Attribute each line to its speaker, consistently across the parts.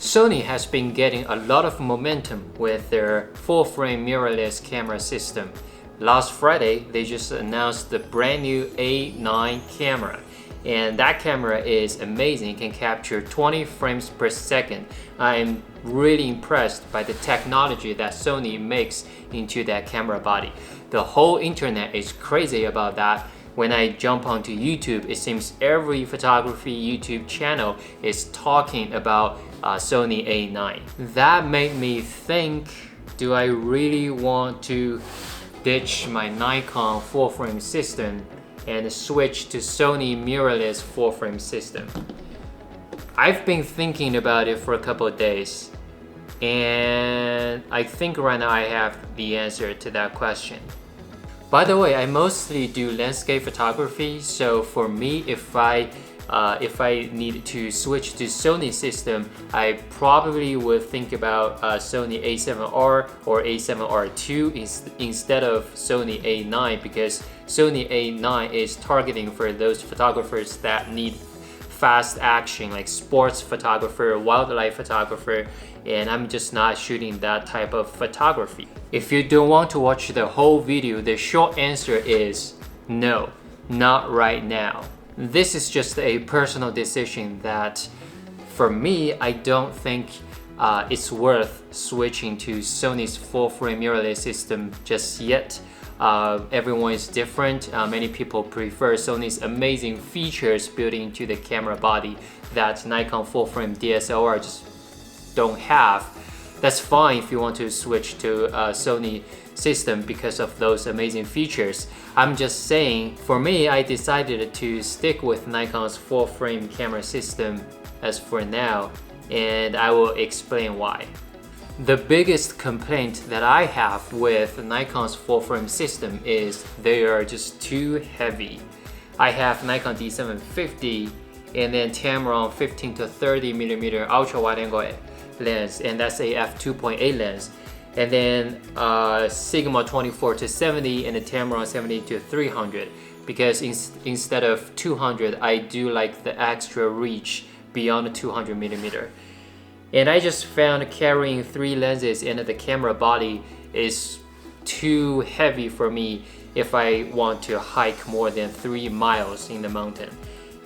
Speaker 1: Sony has been getting a lot of momentum with their full-frame mirrorless camera system. Last Friday, they just announced the brand new A9 camera. And that camera is amazing. It can capture 20 frames per second. I'm really impressed by the technology that Sony makes into that camera body. The whole internet is crazy about that. When I jump onto YouTube, it seems every photography YouTube channel is talking about Sony A9. That made me think, do I really want to ditch my Nikon full-frame system and switch to Sony mirrorless full-frame system? I've been thinking about it for a couple of days, and I think right now I have the answer to that question. By the way, I mostly do landscape photography, so for me, if I need to switch to Sony system, I probably would think about Sony A7R or A7R II instead of Sony A9, because Sony A9 is targeting for those photographers that need fast action, like sports photographer, wildlife photographer, and I'm just not shooting that type of photography. If you don't want to watch the whole video, the short answer is no, not right now. This is just a personal decision that for me, I don't think it's worth switching to Sony's full-frame mirrorless system just yet. Everyone is different. Many people prefer Sony's amazing features built into the camera body that Nikon full-frame DSLR just don't have. That's fine if you want to switch to a Sony system because of those amazing features. I'm just saying, for me, I decided to stick with Nikon's full-frame camera system as for now, and I will explain why. The biggest complaint that I have with Nikon's full-frame system is they are just too heavy. I have Nikon D750 and then Tamron 15 to 30mm ultra wide angle lens, and that's a f2.8 lens, and then Sigma 24 to 70 and the Tamron 70 to 300, because instead of 200 I do like the extra reach beyond 200mm. And I just found carrying 3 lenses in the camera body is too heavy for me if I want to hike more than 3 miles in the mountain.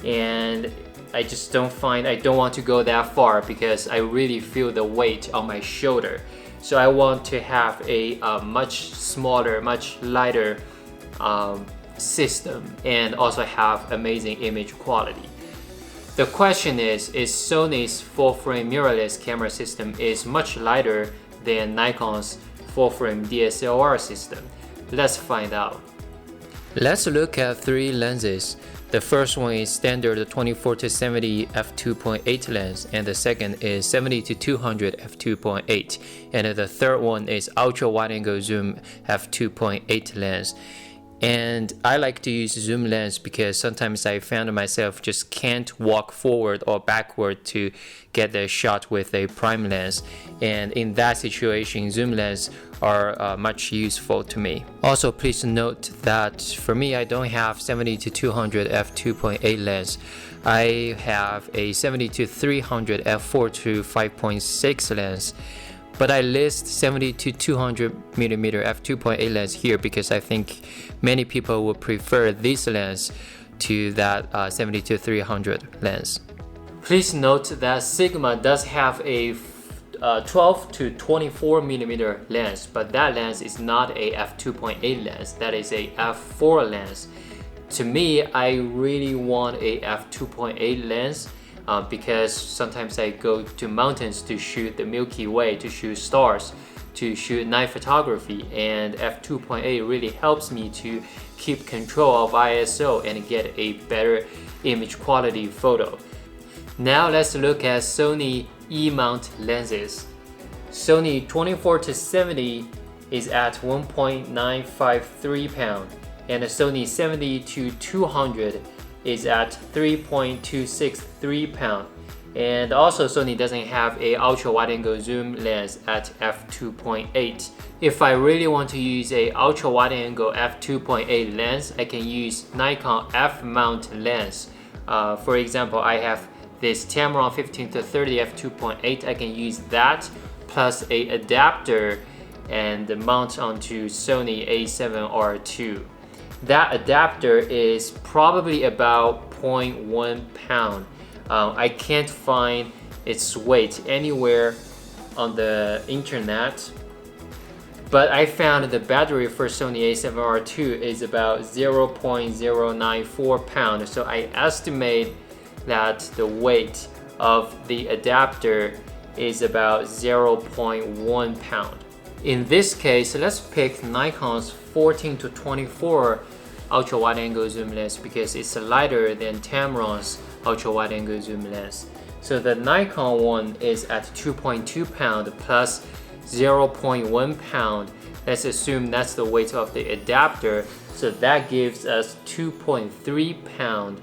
Speaker 1: And I just don't want to go that far because I really feel the weight on my shoulder. So I want to have a much smaller, much lighter system and also have amazing image quality. The question is Sony's full-frame mirrorless camera system is much lighter than Nikon's full-frame DSLR system? Let's find out. Let's look at 3 lenses. The first one is standard 24 to 70 f2.8 lens, and the second is 70 to 200 f2.8, and the third one is ultra wide angle zoom f2.8 lens. And I like to use zoom lens because sometimes I found myself just can't walk forward or backward to get the shot with a prime lens. And in that situation, zoom lens are much useful to me. Also, please note that for me, I don't have 70 to 200 f2.8 lens. I have a 70 to 300 f4 to 5.6 lens. But I list 70 to 200mm f2.8 lens here because I think many people would prefer this lens to that 70 to 300 lens. Please note that Sigma does have a 12 to 24mm lens, but that lens is not a f2.8 lens, that is a f4 lens. To me, I really want a f2.8 lens because sometimes I go to mountains to shoot the Milky Way, to shoot stars, to shoot night photography, and f2.8 really helps me to keep control of ISO and get a better image quality photo. Now let's look at Sony E-mount lenses. Sony 24 to 70 is at 1.953 pound, and the Sony 70 to 200 is at 3.263 pound. And also Sony doesn't have a ultra wide angle zoom lens at f2.8. If I really want to use a ultra wide angle f2.8 lens, I can use Nikon F mount lens. For example, I have this Tamron 15-30 f2.8, I can use that plus a adapter and mount onto Sony A7R II. That adapter is probably about 0.1 pound. I can't find its weight anywhere on the internet, but I found the battery for Sony A7R II is about 0.094 pounds. So I estimate that the weight of the adapter is about 0.1 pound. In this case, let's pick Nikon's 14-24 ultra wide angle zoom lens because it's lighter than Tamron's ultra wide angle zoom lens. So the Nikon one is at 2.2 pound plus 0.1 pound. Let's assume that's the weight of the adapter. So that gives us 2.3 pound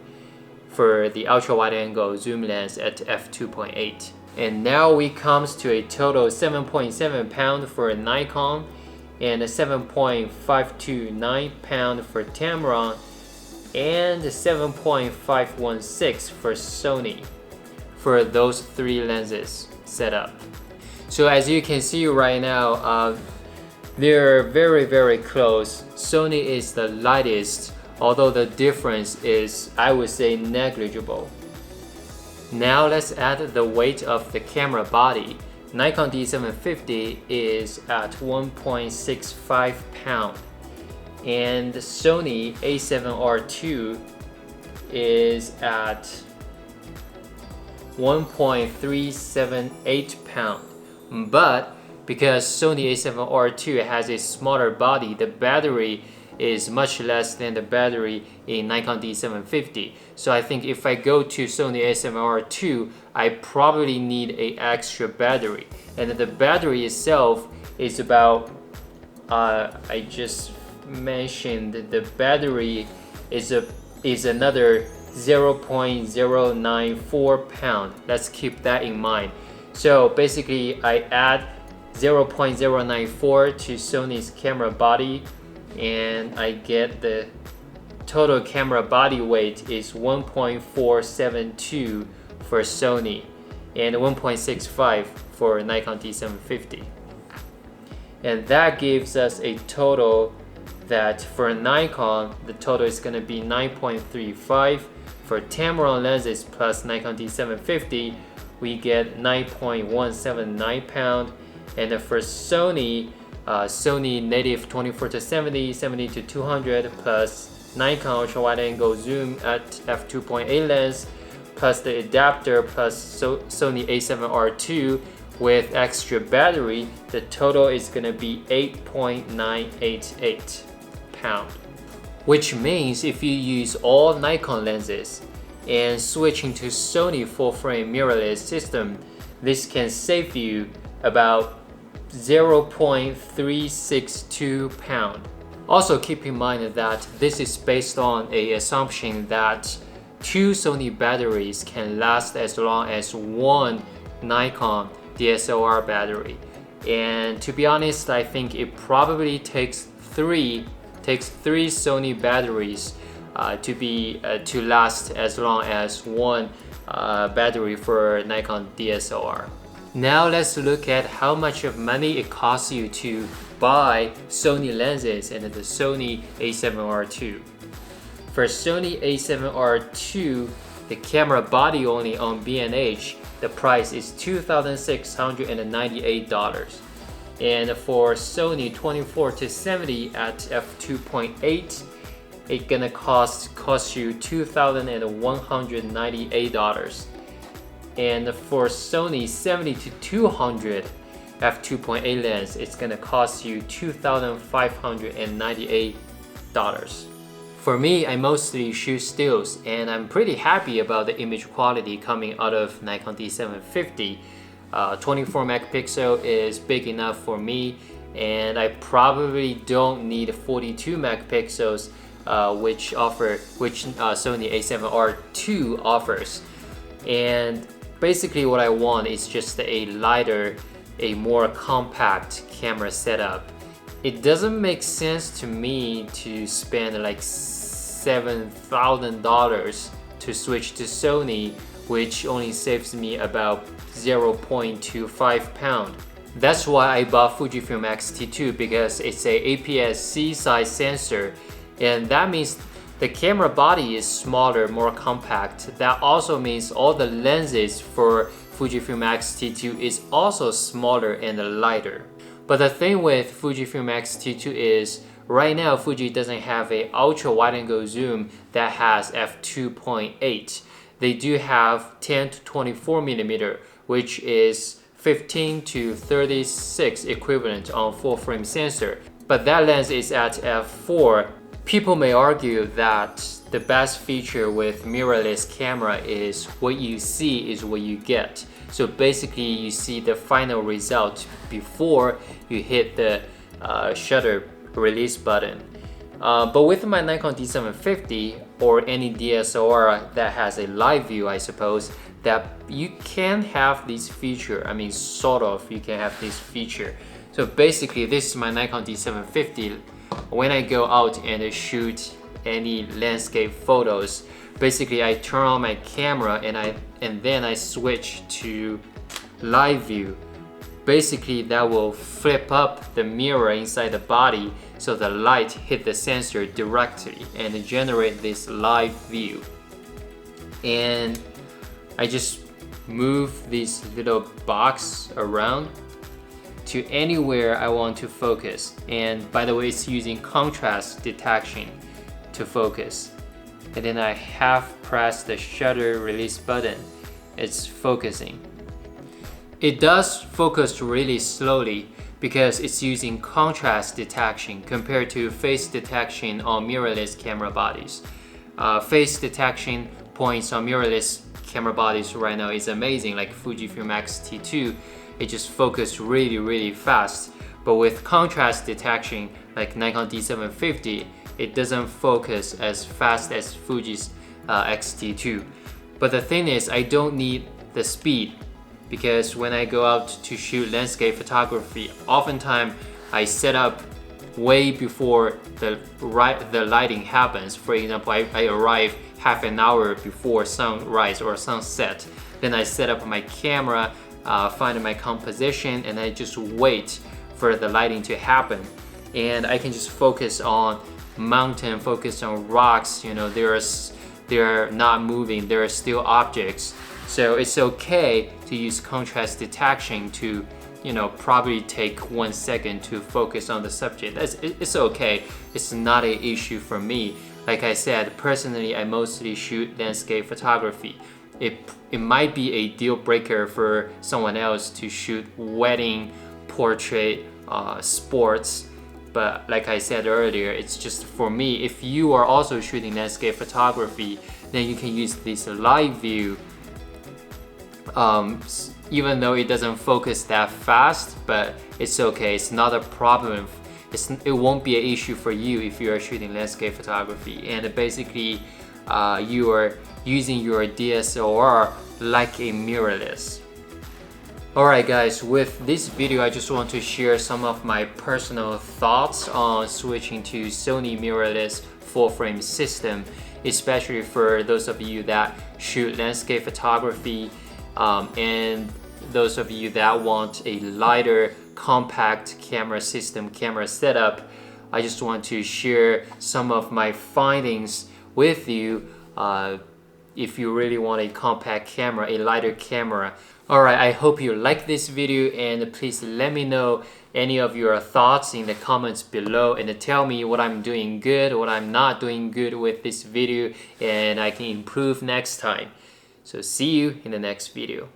Speaker 1: for the ultra wide angle zoom lens at f2.8. And now we comes to a total 7.7 pound for Nikon and 7.529 pound for Tamron and 7.516 for Sony for those three lenses set up. So as you can see right now, they're very close. Sony is the lightest, although the difference is, I would say, negligible. Now let's add the weight of the camera body. Nikon D750 is at 1.65 pound and Sony A7R II is at 1.378 pound. But because Sony A7R II has a smaller body, the battery is much less than the battery in Nikon D750. So I think if I go to Sony A7R II, I probably need an extra battery. And the battery itself is about, I just mentioned the battery is another 0.094 pound. Let's keep that in mind. So basically I add 0.094 to Sony's camera body and I get the total camera body weight is 1.472 for Sony and 1.65 for Nikon D750. And that gives us a total that for Nikon, the total is going to be 9.35. For Tamron lenses plus Nikon D750, we get 9.179 pound. And for Sony, Sony native 24-70, 70-200 plus Nikon ultra wide angle zoom at f2.8 lens plus the adapter plus Sony A7R II with extra battery, the total is going to be 8.988 pound. Which means if you use all Nikon lenses and switching to Sony full frame mirrorless system, this can save you about 0.362 pound. Also keep in mind that this is based on an assumption that 2 Sony batteries can last as long as 1 Nikon DSLR battery. And to be honest, I think it probably takes three Sony batteries to last as long as 1 battery for Nikon DSLR. Now let's look at how much of money it costs you to buy Sony lenses and the Sony A7R II. For Sony A7R II, the camera body only on B&H, the price is $2,698. And for Sony 24-70 at f2.8, it's gonna cost you $2,198. And for Sony 70-200 f2.8 lens, it's gonna cost you $2,598. For me, I mostly shoot stills, and I'm pretty happy about the image quality coming out of Nikon D750. 24 megapixel is big enough for me, and I probably don't need 42 megapixels, which Sony A7R II offers. And basically what I want is just a lighter, a more compact camera setup. It doesn't make sense to me to spend like $7,000 to switch to Sony which only saves me about 0.25 pound. That's why I bought Fujifilm X-T2, because it's a APS-C size sensor, and that means the camera body is smaller, more compact. That also means all the lenses for Fujifilm X-T2 is also smaller and lighter. But the thing with Fujifilm X-T2 is right now Fuji doesn't have a ultra wide-angle zoom that has f2.8. They do have 10 to 24 millimeter, which is 15 to 36 equivalent on full frame sensor. But that lens is at f4. People may argue that the best feature with mirrorless camera is what you see is what you get. So basically you see the final result before you hit the shutter release button. But with my Nikon D750 or any DSLR that has a live view, I suppose, that you can have this feature. I mean, sort of, you can have this feature. So basically this is my Nikon D750. When I go out and shoot any landscape photos, basically I turn on my camera and then I switch to live view. Basically that will flip up the mirror inside the body so the light hit the sensor directly and generate this live view. And I just move this little box around to anywhere I want to focus. And by the way, it's using contrast detection to focus. And then I half press the shutter release button. It's focusing. It does focus really slowly because it's using contrast detection compared to face detection on mirrorless camera bodies. Face detection points on mirrorless camera bodies right now is amazing, like Fujifilm X-T2. It just focused really fast. But with contrast detection, like Nikon D750, it doesn't focus as fast as Fuji's X-T2. But the thing is, I don't need the speed, because when I go out to shoot landscape photography, oftentimes I set up way before the lighting happens. For example, I arrive half an hour before sunrise or sunset. Then I set up my camera, find my composition, and I just wait for the lighting to happen. And I can just focus on mountain, focus on rocks. You know, they're not moving, there are still objects. So it's okay to use contrast detection to, you know, probably take 1 second to focus on the subject. It's okay. It's not an issue for me. Like I said, personally, I mostly shoot landscape photography. It might be a deal breaker for someone else to shoot wedding, portrait, sports. But like I said earlier, it's just for me. If you are also shooting landscape photography, then you can use this live view. Even though it doesn't focus that fast, but it's okay. It's not a problem. It won't be an issue for you if you are shooting landscape photography. And basically, you are using your DSLR like a mirrorless. Alright guys, with this video I just want to share some of my personal thoughts on switching to Sony mirrorless full frame system, especially for those of you that shoot landscape photography and those of you that want a lighter compact camera system, camera setup. I just want to share some of my findings with you if you really want a compact camera, a lighter camera. Alright, I hope you like this video, and please let me know any of your thoughts in the comments below, and tell me what I'm doing good, what I'm not doing good with this video, and I can improve next time. So see you in the next video.